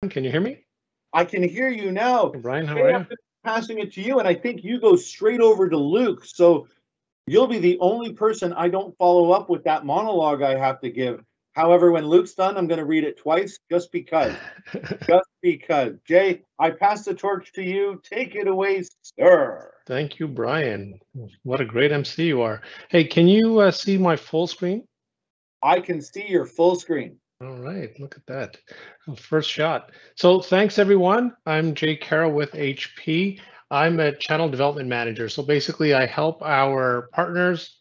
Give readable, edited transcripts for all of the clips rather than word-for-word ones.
Can you hear me? I can hear you now. Brian, how Jay, are I'm you? passing it to you, and I think you go straight over to Luke. So you'll be the only person I don't follow up with that monologue I have to give. However, when Luke's done, I'm going to read it twice just because. Just because. Jay, I pass the torch to you. Take it away, sir. Thank you, Brian. What a great MC you are. Hey, can you see my full screen? I can see your full screen. All right, look at that. First shot. So thanks, everyone. I'm Jay Carroll with HP. I'm a channel development manager. So basically, I help our partners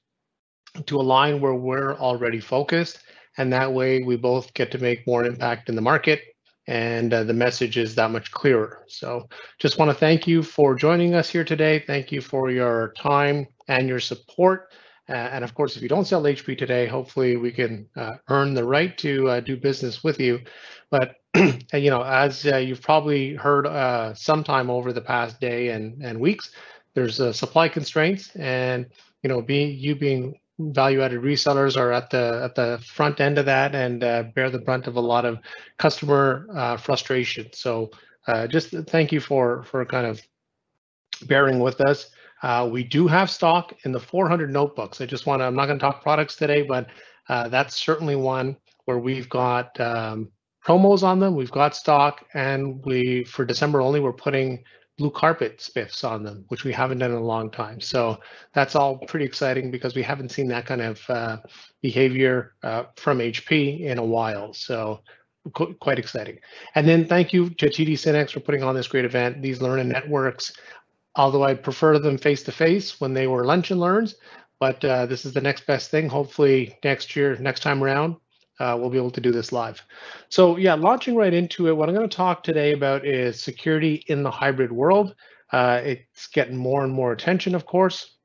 to align where we're already focused. And that way we both get to make more impact in the market and the message is that much clearer. So just want to thank you for joining us here today. Thank you for your time and your support. And of course, if you don't sell HP today, hopefully we can earn the right to do business with you. But as you've probably heard sometime over the past day and weeks, there's supply constraints, and being value-added resellers are at the front end of that and bear the brunt of a lot of customer frustration. So just thank you for kind of bearing with us. We do have stock in the 400 notebooks. I'm not going to talk products today, but that's certainly one where we've got promos on them. We've got stock, and for December only, we're putting blue carpet spiffs on them, which we haven't done in a long time. So that's all pretty exciting because we haven't seen that kind of behavior from HP in a while. So quite exciting. And then thank you to TD SYNNEX for putting on this great event. These learning networks, although I prefer them face-to-face when they were lunch and learns, but this is the next best thing. Hopefully next year, next time around, we'll be able to do this live. So yeah, launching right into it, what I'm going to talk today about is security in the hybrid world. It's getting more and more attention, of course.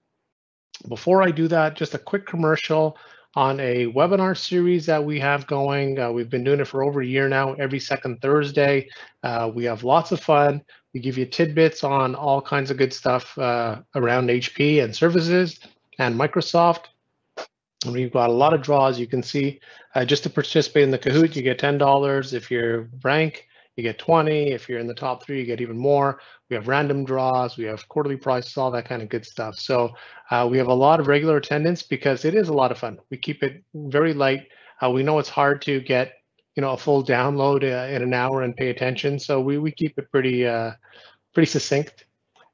Before I do that, just a quick commercial on a webinar series that we have going. We've been doing it for over a year now, every second Thursday. We have lots of fun. We give you tidbits on all kinds of good stuff around HP and services and Microsoft. And we've got a lot of draws. You can see just to participate in the Kahoot, you get $10. If you're rank, you get 20. If you're in the top 3, you get even more. We have random draws. We have quarterly prizes, all that kind of good stuff. So we have a lot of regular attendance because it is a lot of fun. We keep it very light. We know it's hard to get a full download in an hour and pay attention. So we keep it pretty succinct.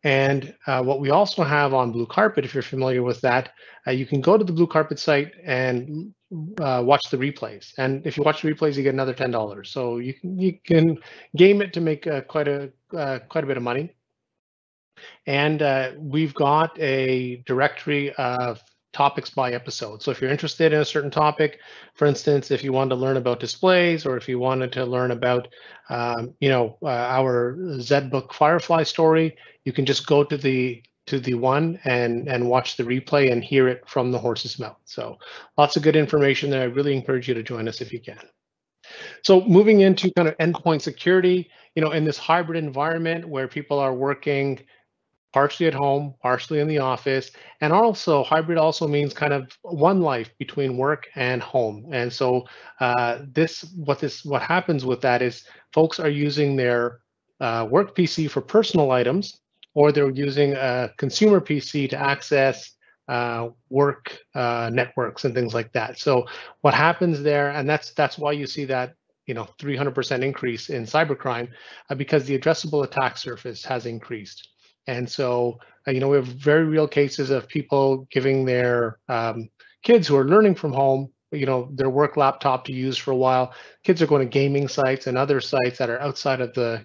And what we also have on Blue Carpet, if you're familiar with that, you can go to the Blue Carpet site and watch the replays. And if you watch the replays, you get another $10. So you can game it to make quite a bit of money. And we've got a directory of topics by episode. So if you're interested in a certain topic, for instance, if you wanted to learn about displays, or if you wanted to learn about, our ZBook Firefly story, you can just go to the one and watch the replay and hear it from the horse's mouth. So lots of good information there. I really encourage you to join us if you can. So moving into kind of endpoint security, in this hybrid environment where people are working partially at home, partially in the office, and also hybrid also means kind of one life between work and home. And so what happens with that is folks are using their work PC for personal items, or they're using a consumer PC to access work networks and things like that. So what happens there, and that's why you see that 300% increase in cybercrime, because the addressable attack surface has increased. And so, we have very real cases of people giving their kids who are learning from home, their work laptop to use for a while. Kids are going to gaming sites and other sites that are outside of the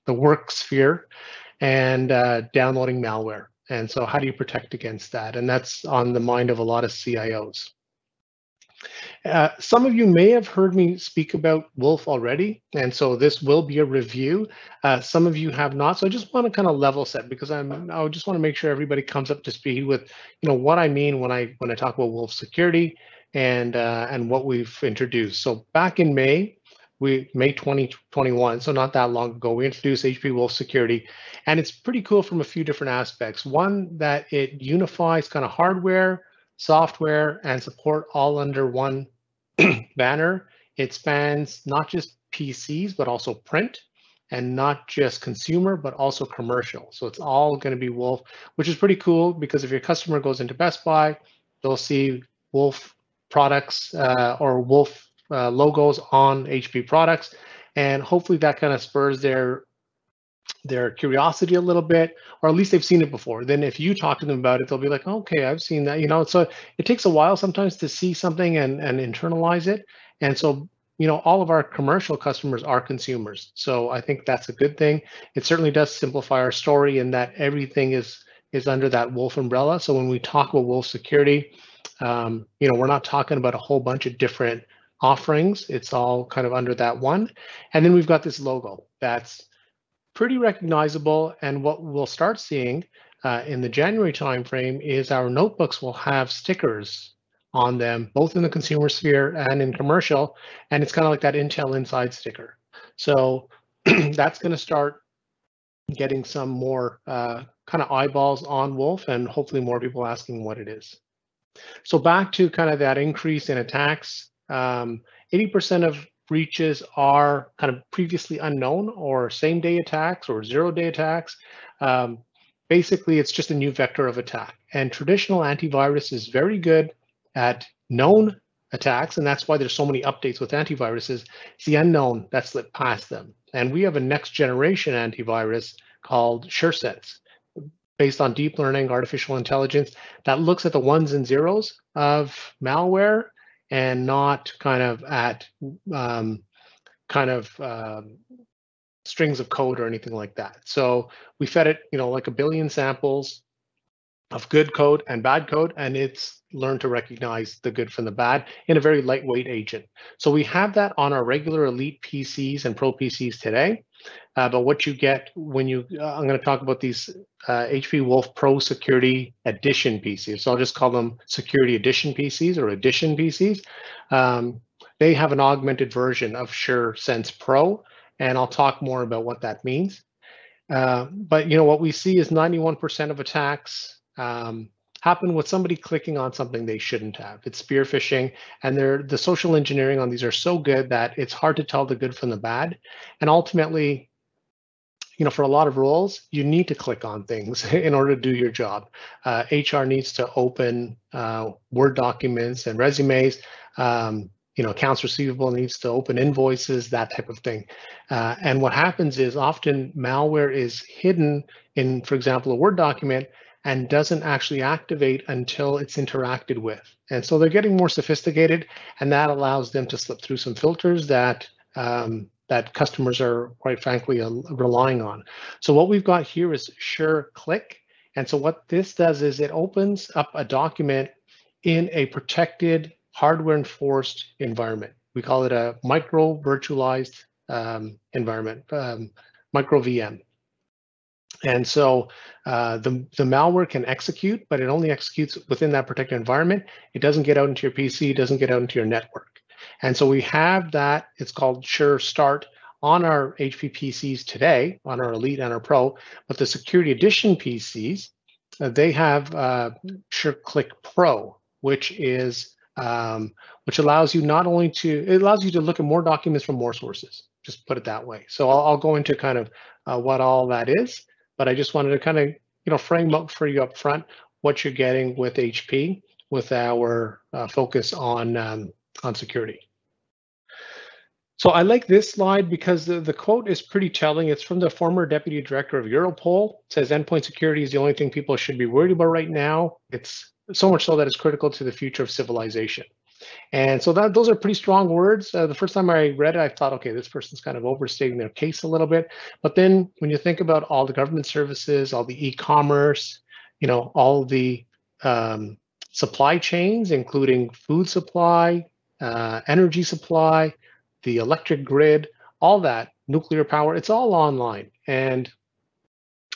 work sphere, and downloading malware. And so how do you protect against that? And that's on the mind of a lot of CIOs. Some of you may have heard me speak about Wolf already, and so this will be a review. Some of you have not, so I just want to kind of level set, because I just want to make sure everybody comes up to speed with what I mean when I talk about Wolf security and what we've introduced. So back in May 2021, so not that long ago, we introduced HP Wolf Security, and it's pretty cool from a few different aspects. One, that it unifies kind of hardware, software, and support all under one banner. It spans not just PCs, but also print, and not just consumer, but also commercial. So it's all going to be Wolf, which is pretty cool because if your customer goes into Best Buy, they'll see Wolf products or Wolf logos on HP products, and hopefully that kind of spurs their curiosity a little bit, or at least they've seen it before. Then if you talk to them about it, they'll be like, okay, I've seen that, you know. So it takes a while sometimes to see something and internalize it. And so, you know, all of our commercial customers are consumers. So I think that's a good thing. It certainly does simplify our story in that everything is under that Wolf umbrella. So when we talk about Wolf security, you know, we're not talking about a whole bunch of different offerings. It's all kind of under that one. And then we've got this logo that's pretty recognizable. And what we'll start seeing in the January timeframe is our notebooks will have stickers on them, both in the consumer sphere and in commercial. And it's kind of like that Intel Inside sticker. So that's going to start getting some more kind of eyeballs on Wolf, and hopefully more people asking what it is. So back to kind of that increase in attacks, 80% of breaches are kind of previously unknown or same-day attacks or zero-day attacks. Basically, it's just a new vector of attack. And traditional antivirus is very good at known attacks, and that's why there's so many updates with antiviruses. It's the unknown that slipped past them. And we have a next-generation antivirus called SureSense, based on deep learning, artificial intelligence, that looks at the ones and zeros of malware and not kind of at strings of code or anything like that. So we fed it, you know, like 1 billion samples of good code and bad code, and it's learned to recognize the good from the bad in a very lightweight agent. So we have that on our regular Elite PCs and Pro PCs today. But what you get when you, I'm going to talk about these HP Wolf Pro Security Edition PCs. So I'll just call them Security Edition PCs or Edition PCs. They have an augmented version of SureSense Pro, and I'll talk more about what that means. But you know what we see is 91% of attacks happen with somebody clicking on something they shouldn't have. It's spear phishing, and the social engineering on these are so good that it's hard to tell the good from the bad. And ultimately, you know, for a lot of roles, you need to click on things in order to do your job. HR needs to open Word documents and resumes. You know, accounts receivable needs to open invoices, that type of thing. And what happens is often malware is hidden in, for example, a Word document and doesn't actually activate until it's interacted with. And so they're getting more sophisticated, and that allows them to slip through some filters that that customers are, quite frankly, relying on. So what we've got here is SureClick. And so what this does is it opens up a document in a protected, hardware-enforced environment. We call it a micro-virtualized environment, micro VM. And so the malware can execute, but it only executes within that protected environment. It doesn't get out into your PC, it doesn't get out into your network. And so we have that, it's called Sure Start on our HP PCs today, on our Elite and our Pro, but the Security Edition PCs, they have SureClick Pro, which is which allows you not only to, it allows you to look at more documents from more sources, just put it that way. So I'll go into kind of what all that is, but I just wanted to kind of, you know, frame up for you up front what you're getting with HP with our focus on security. So I like this slide because the quote is pretty telling. It's from the former deputy director of Europol. It says endpoint security is the only thing people should be worried about right now. It's so much so that it's critical to the future of civilization. And so those are pretty strong words. The first time I read it, I thought, okay, this person's kind of overstating their case a little bit. But then when you think about all the government services, all the e-commerce, you know, all the supply chains, including food supply, energy supply, the electric grid, all that, nuclear power, it's all online and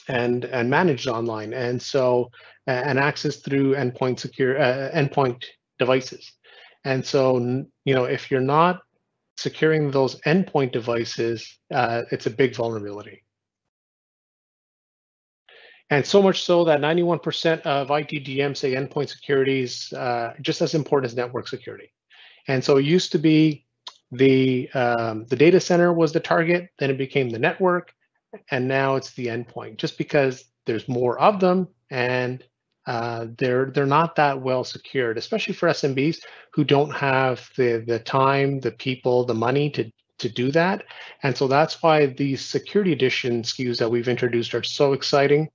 managed online. And so, and access through endpoint devices. And so, you know, if you're not securing those endpoint devices, it's a big vulnerability. And so much so that 91% of ITDM say endpoint security is just as important as network security. And so it used to be The data center was the target, then it became the network, and now it's the endpoint, just because there's more of them, and they're not that well secured, especially for SMBs who don't have the time, the people, the money to do that. And so that's why these security edition SKUs that we've introduced are so exciting,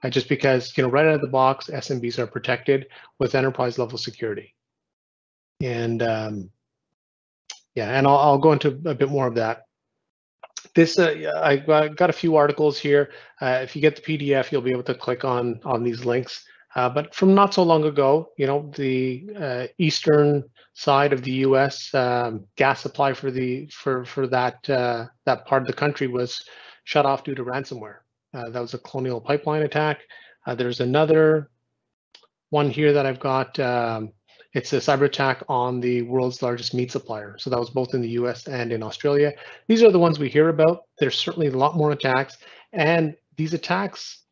just because, you know, right out of the box, SMBs are protected with enterprise level security. And yeah, and I'll go into a bit more of that. This I got a few articles here. If you get the PDF, you'll be able to click on these links. But from not so long ago, you know, the eastern side of the U.S. Gas supply for that that part of the country was shut off due to ransomware. That was a Colonial Pipeline attack. There's another one here that I've got. It's a cyber attack on the world's largest meat supplier. So that was both in the US and in Australia. These are the ones we hear about. There's certainly a lot more attacks. And these attacks,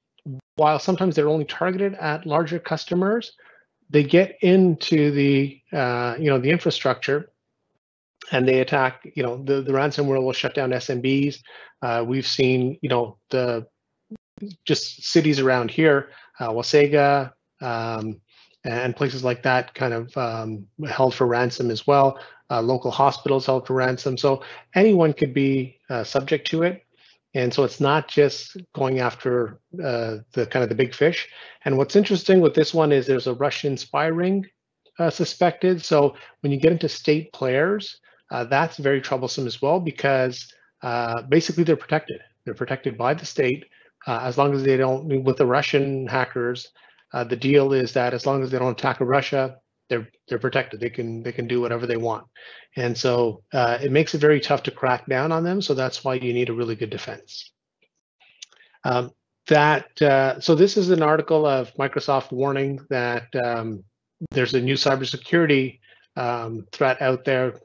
while sometimes they're only targeted at larger customers, they get into the the infrastructure, and they attack. You know, the ransomware will shut down SMBs. We've seen, you know, the just cities around here, Wasaga, and places like that kind of held for ransom as well. Local hospitals held for ransom. So anyone could be subject to it. And so it's not just going after the kind of the big fish. And what's interesting with this one is there's a Russian spy ring suspected. So when you get into state players, that's very troublesome as well, because basically they're protected. They're protected by the state as long as they don't, with the Russian hackers. The deal is that as long as they don't attack Russia, they're protected. They can do whatever they want, and so it makes it very tough to crack down on them. So that's why you need a really good defense. So this is an article of Microsoft warning that there's a new cybersecurity threat out there,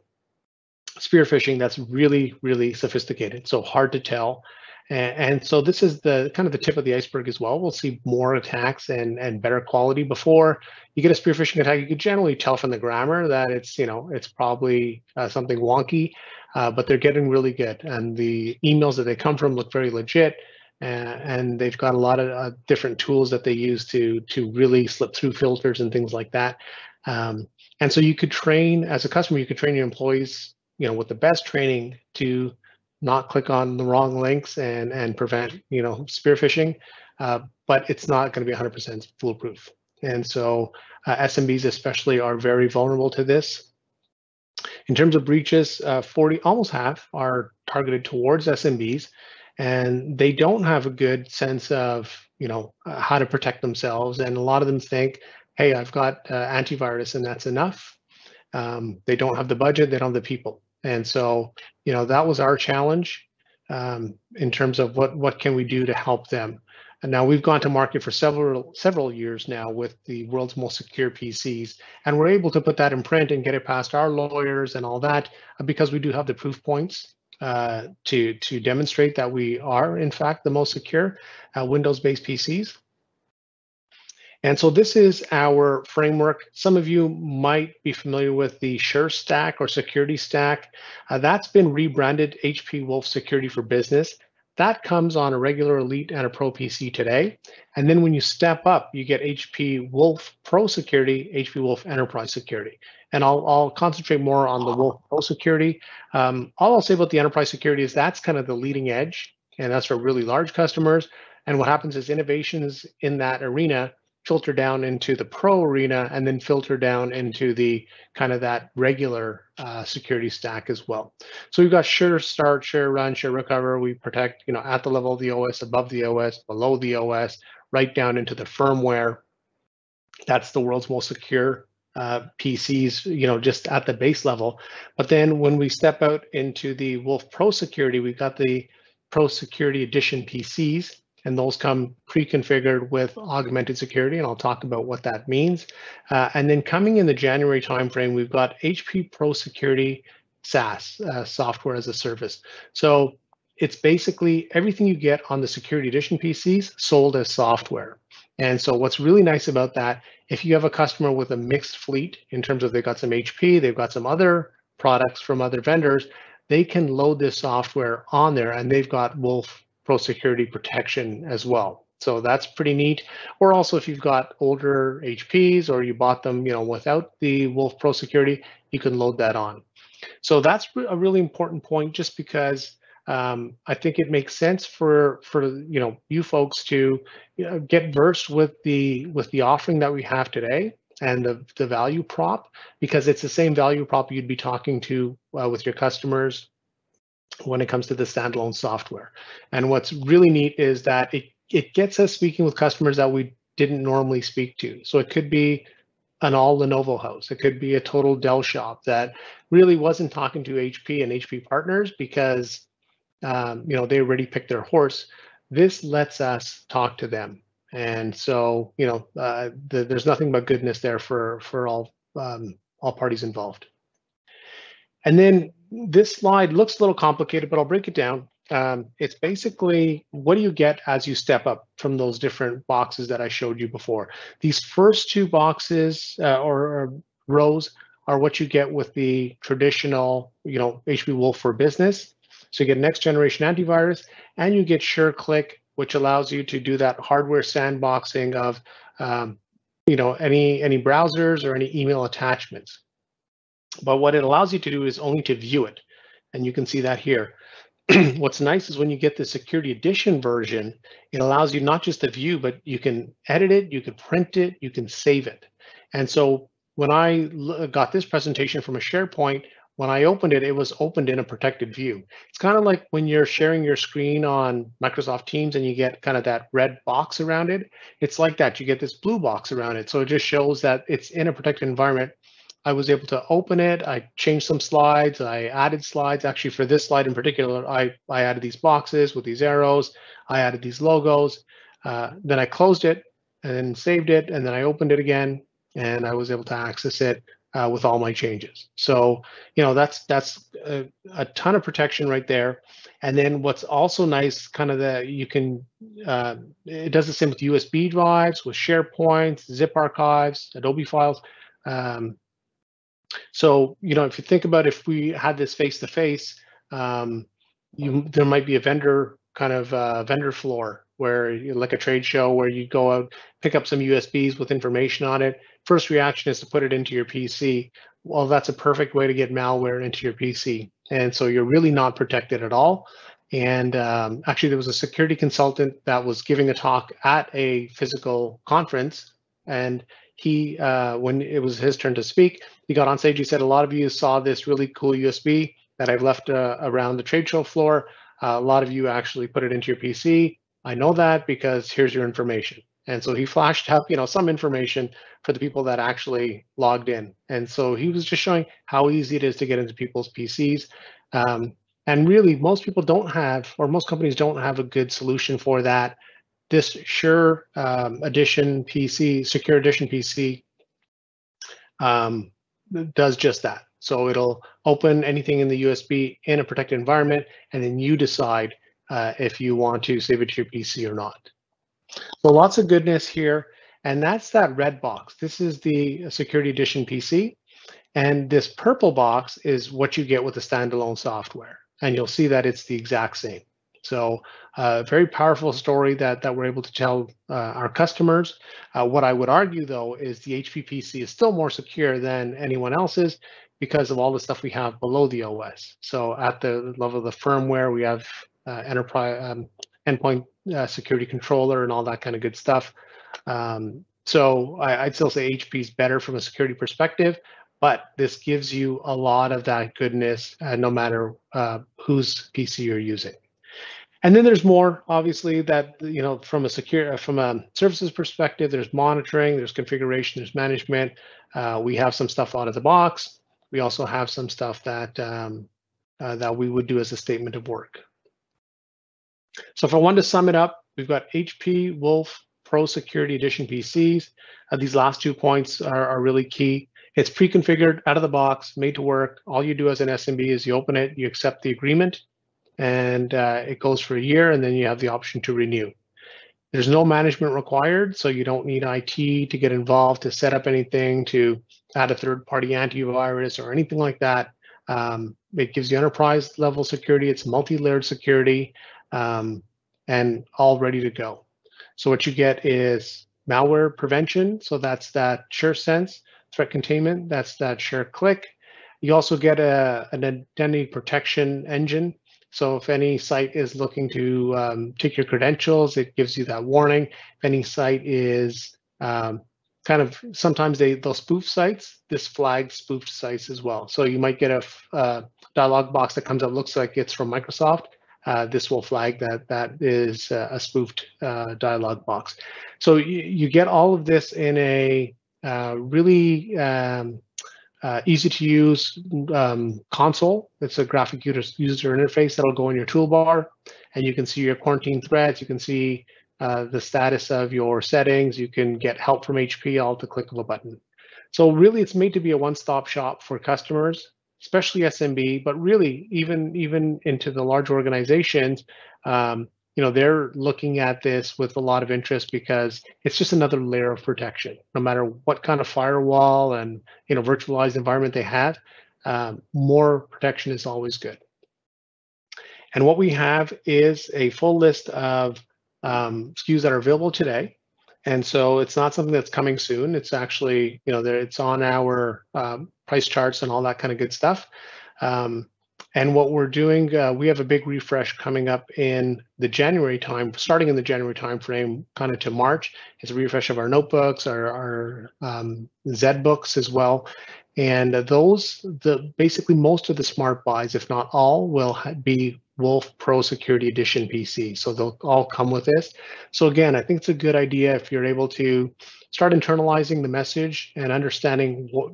spear phishing, that's really, really sophisticated. So hard to tell. And so this is the kind of the tip of the iceberg as well. We'll see more attacks and better quality. Before you get a spear phishing attack, you could generally tell from the grammar that it's, you know, it's probably something wonky, but they're getting really good. And the emails that they come from look very legit, and they've got a lot of different tools that they use to really slip through filters and things like that. And so you could train, as a customer, you could train your employees, you know, with the best training to not click on the wrong links and prevent, you know, spear phishing, but it's not going to be 100% foolproof. And so SMBs especially are very vulnerable to this. In terms of breaches, almost half are targeted towards SMBs, and they don't have a good sense of, you know, how to protect themselves. And a lot of them think, hey, I've got antivirus and that's enough. They don't have the budget, they don't have the people. And so, you know, that was our challenge in terms of what can we do to help them. And now we've gone to market for several years now with the world's most secure PCs, and we're able to put that in print and get it past our lawyers and all that because we do have the proof points to demonstrate that we are in fact the most secure Windows-based PCs. And so this is our framework. Some of you might be familiar with the Sure Stack or Security Stack. That's been rebranded HP Wolf Security for Business. That comes on a regular Elite and a Pro PC today. And then when you step up, you get HP Wolf Pro Security, HP Wolf Enterprise Security. And I'll concentrate more on the Wolf Pro Security. All I'll say about the Enterprise Security is that's kind of the leading edge, and that's for really large customers. And what happens is innovations in that arena filter down into the pro arena and then filter down into the kind of that regular security stack as well. So we've got Sure Start, Sure Run, Sure Recover. We protect, you know, at the level of the OS, above the OS, below the OS, right down into the firmware. That's the world's most secure PCs, you know, just at the base level. But then when we step out into the Wolf Pro Security, we've got the Pro Security Edition PCs. And those come pre-configured with augmented security, and I'll talk about what that means. And then coming in the January timeframe, we've got HP Pro Security SaaS, software as a service. So it's basically everything you get on the Security Edition PCs sold as software. And so what's really nice about that, if you have a customer with a mixed fleet in terms of they've got some HP, they've got some other products from other vendors, they can load this software on there, and they've got Wolf Pro Security protection as well. So that's pretty neat. Or also, if you've got older HPs or you bought them, without the Wolf Pro Security, you can load that on. So that's a really important point, just because I think it makes sense for you folks to get versed with the offering that we have today and the value prop, because it's the same value prop you'd be talking to with your customers when it comes to the standalone software. And what's really neat is that it gets us speaking with customers that we didn't normally speak to. So it could be an all Lenovo house. It could be a total Dell shop that really wasn't talking to HP and HP partners because they already picked their horse. This lets us talk to them, and so there's nothing but goodness there for all parties involved. And then this slide looks a little complicated, but I'll break it down. It's basically, what do you get as you step up from those different boxes that I showed you before? These first two boxes or rows are what you get with the traditional, HP Wolf for Business. So you get next generation antivirus, and you get SureClick, which allows you to do that hardware sandboxing of, any browsers or any email attachments. But what it allows you to do is only to view it, and you can see that here. What's nice is when you get the Security Edition version, it allows you not just to view, but you can edit it, you can print it, you can save it. And so when I got this presentation from a SharePoint, when I opened it, it was opened in a protected view. It's kind of like when you're sharing your screen on Microsoft Teams and you get kind of that red box around it. It's like that. You get this blue box around it. So it just shows that it's in a protected environment. I was able to open it. I changed some slides. I added slides. Actually, for this slide in particular, I added these boxes with these arrows. I added these logos. Then I closed it and then saved it. And then I opened it again, and I was able to access it with all my changes. So, that's a ton of protection right there. And then what's also nice, kind of that you can, it does the same with USB drives, with SharePoint, zip archives, Adobe files. So, if you think about if we had this face-to-face, there might be a vendor vendor floor where like a trade show where you go out, pick up some USBs with information on it. First reaction is to put it into your PC. Well, that's a perfect way to get malware into your PC. And so you're really not protected at all. And actually, there was a security consultant that was giving a talk at a physical conference, and he, when it was his turn to speak, he got on stage. He said, a lot of you saw this really cool USB that I've left around the trade show floor. A lot of you actually put it into your PC. I know that because here's your information. And so he flashed up, some information for the people that actually logged in. And so he was just showing how easy it is to get into people's PCs. And really, most people don't have, or most companies don't have a good solution for that. This Sure Edition PC, Secure Edition PC, does just that. So it'll open anything in the USB in a protected environment, and then you decide if you want to save it to your PC or not. So lots of goodness here, and that's that red box. This is the Security Edition PC, and this purple box is what you get with the standalone software, and you'll see that it's the exact same. So a very powerful story that we're able to tell our customers. What I would argue, though, is the HP PC is still more secure than anyone else's because of all the stuff we have below the OS. So at the level of the firmware, we have enterprise endpoint security controller and all that kind of good stuff. So I'd still say HP is better from a security perspective, but this gives you a lot of that goodness no matter whose PC you're using. And then there's more, obviously, that, from a services perspective, there's monitoring, there's configuration, there's management. We have some stuff out of the box. We also have some stuff that that we would do as a statement of work. So if I wanted to sum it up, we've got HP Wolf Pro Security Edition PCs. These last 2 points are really key. It's pre-configured out of the box, made to work. All you do as an SMB is you open it, you accept the agreement, and it goes for a year, and then you have the option to renew. There's no management required, so you don't need IT to get involved to set up anything, to add a third-party antivirus or anything like that. It gives you enterprise level security. It's multi-layered security, and all ready to go. So what you get is malware prevention. So that's that SureSense threat containment. That's that SureClick. You also get an identity protection engine. So if any site is looking to take your credentials, it gives you that warning. If any site is kind of, sometimes they'll spoof sites, this flags spoofed sites as well. So you might get a dialog box that comes up, looks like it's from Microsoft. This will flag that is a spoofed dialog box. So you get all of this in a really easy to use console. It's a graphic user interface that'll go in your toolbar, and you can see your quarantine threads. You can see the status of your settings. You can get help from HP all at the click of a button. So really, it's made to be a one-stop shop for customers, especially SMB, but really even into the large organizations. They're looking at this with a lot of interest because it's just another layer of protection. No matter what kind of firewall and virtualized environment they have, more protection is always good. And what we have is a full list of SKUs that are available today. And so it's not something that's coming soon. It's actually, it's on our price charts and all that kind of good stuff. And what we're doing, we have a big refresh coming up in the January time, starting in the January timeframe, kind of to March. It's a refresh of our notebooks, our ZBooks as well. And basically most of the smart buys, if not all, will be Wolf Pro Security Edition PC. So they'll all come with this. So again, I think it's a good idea if you're able to start internalizing the message and understanding what,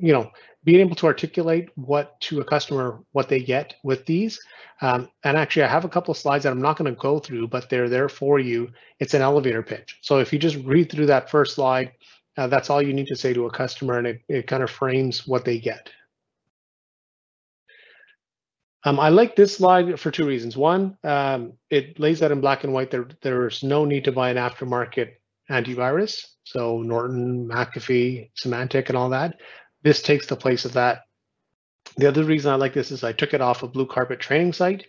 being able to articulate to a customer what they get with these. And actually, I have a couple of slides that I'm not going to go through, but they're there for you. It's an elevator pitch. So if you just read through that first slide, that's all you need to say to a customer, and it kind of frames what they get. I like this slide for two reasons. One, it lays out in black and white that there's no need to buy an aftermarket antivirus. So Norton, McAfee, Symantec, and all that. This takes the place of that. The other reason I like this is I took it off a Blue Carpet training site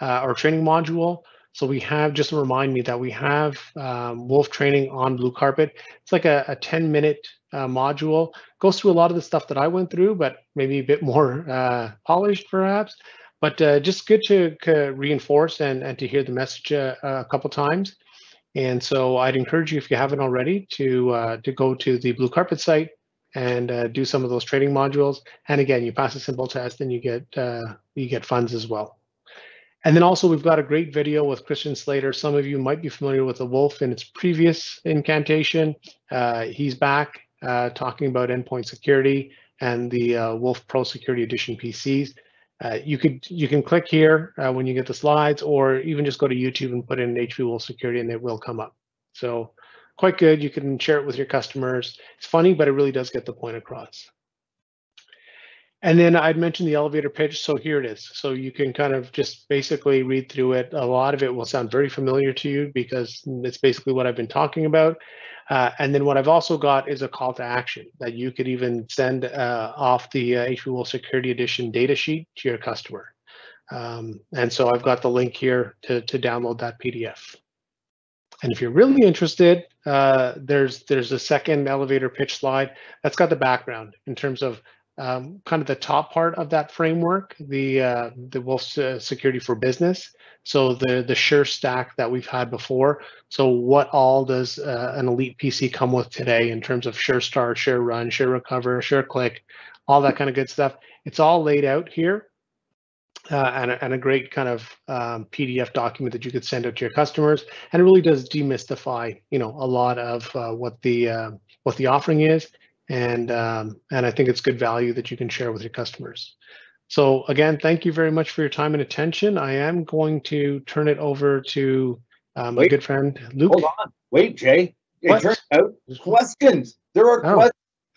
or training module. So we have, just to remind me that we have Wolf training on Blue Carpet. It's like a 10-minute module. Goes through a lot of the stuff that I went through, but maybe a bit more polished perhaps. But just good to reinforce and to hear the message a couple times. And so I'd encourage you, if you haven't already, to go to the Blue Carpet site and do some of those training modules. And again, you pass a simple test and you get funds as well. And then also we've got a great video with Christian Slater. Some of you might be familiar with the Wolf in its previous incantation. He's back talking about endpoint security and the Wolf Pro Security Edition PCs. You can click here when you get the slides, or even just go to YouTube and put in HP Wolf Security and it will come up. So quite good. You can share it with your customers. It's funny, but it really does get the point across. And then I'd mentioned the elevator pitch, so here it is. So you can kind of just basically read through it. A lot of it will sound very familiar to you because it's basically what I've been talking about. And then what I've also got is a call to action that you could even send off the HP Wolf Security Edition data sheet to your customer. And so I've got the link here to download that PDF. And if you're really interested, there's a second elevator pitch slide that's got the background in terms of kind of the top part of that framework, the Wolf Security for Business. So the Sure stack that we've had before. So what all does an Elite PC come with today in terms of Sure Start, Sure Run, Sure Recover, Sure Click, all that kind of good stuff. It's all laid out here. And a great kind of PDF document that you could send out to your customers, and it really does demystify, a lot of what the offering is, and I think it's good value that you can share with your customers. So again, thank you very much for your time and attention. I am going to turn it over to my good friend Luke. Hold on, wait, Jay. It turns out questions. There are questions.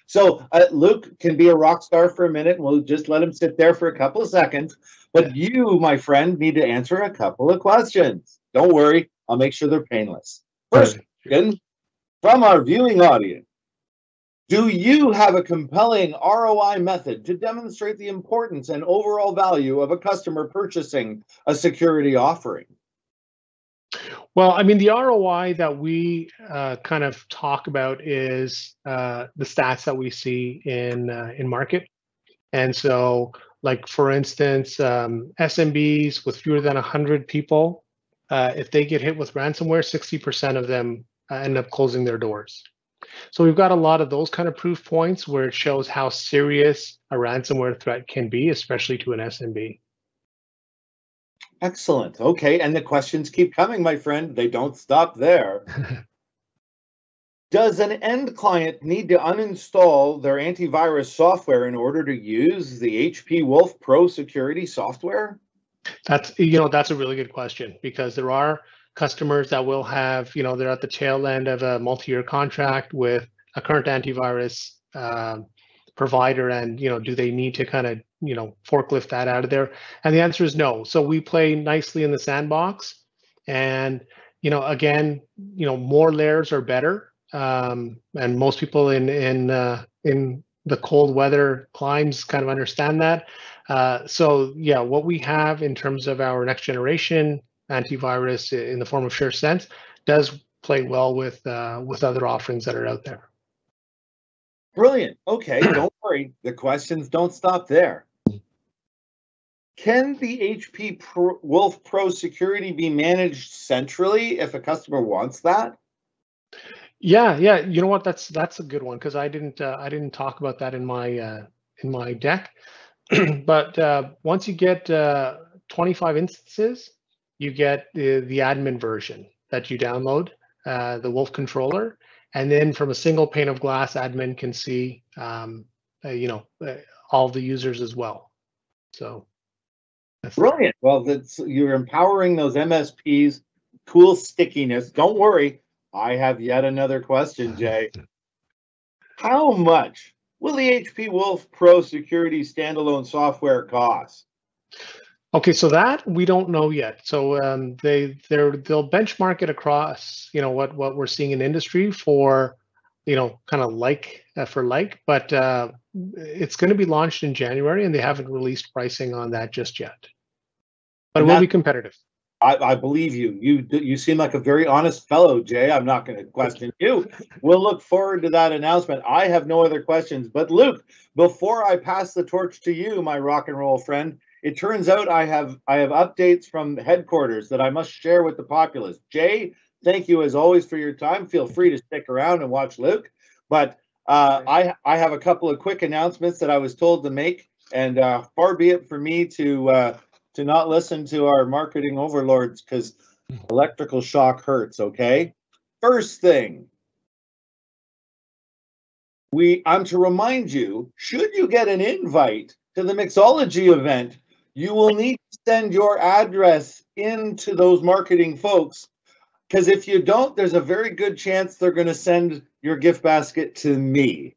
So Luke can be a rock star for a minute, and we'll just let him sit there for a couple of seconds. But you, my friend, need to answer a couple of questions. Don't worry, I'll make sure they're painless. First question from our viewing audience. Do you have a compelling ROI method to demonstrate the importance and overall value of a customer purchasing a security offering? Well, I mean, the ROI that we kind of talk about is the stats that we see in market. And so, like for instance, SMBs with fewer than 100 people, if they get hit with ransomware, 60% of them end up closing their doors. So we've got a lot of those kind of proof points where it shows how serious a ransomware threat can be, especially to an SMB. Excellent. Okay, and the questions keep coming, my friend. They don't stop there. Does an end client need to uninstall their antivirus software in order to use the HP Wolf Pro security software? That's a really good question because there are customers that will have, they're at the tail end of a multi-year contract with a current antivirus provider, and do they need to kind of forklift that out of there? And the answer is no. So we play nicely in the sandbox, and again, more layers are better, and most people in the cold weather climes kind of understand that. So yeah, what we have in terms of our next generation antivirus in the form of SureSense does play well with other offerings that are out there. Brilliant. Okay, don't worry. The questions don't stop there. Can the HP Wolf Pro security be managed centrally if a customer wants that? Yeah. You know what? That's a good one because I didn't talk about that in my deck. But once you get 25 instances, you get the admin version that you download, the Wolf controller, and then from a single pane of glass, admin can see all the users as well. So brilliant. Well, you're empowering those MSPs. Cool stickiness. Don't worry. I have yet another question, Jay. How much will the HP Wolf Pro security standalone software cost? Okay, so that we don't know yet. So they'll benchmark it across, what we're seeing in industry for, kind of like for like, but it's going to be launched in January, and they haven't released pricing on that just yet. But it will be competitive. I believe you. You seem like a very honest fellow, Jay. I'm not going to question you. We'll look forward to that announcement. I have no other questions. But Luke, before I pass the torch to you, my rock and roll friend, it turns out I have updates from headquarters that I must share with the populace. Jay, thank you as always for your time. Feel free to stick around and watch Luke. But I have a couple of quick announcements that I was told to make, and far be it for me to not listen to our marketing overlords because electrical shock hurts, okay? First thing, I'm to remind you, should you get an invite to the Mixology event, you will need to send your address into those marketing folks, because if you don't, there's a very good chance they're going to send your gift basket to me.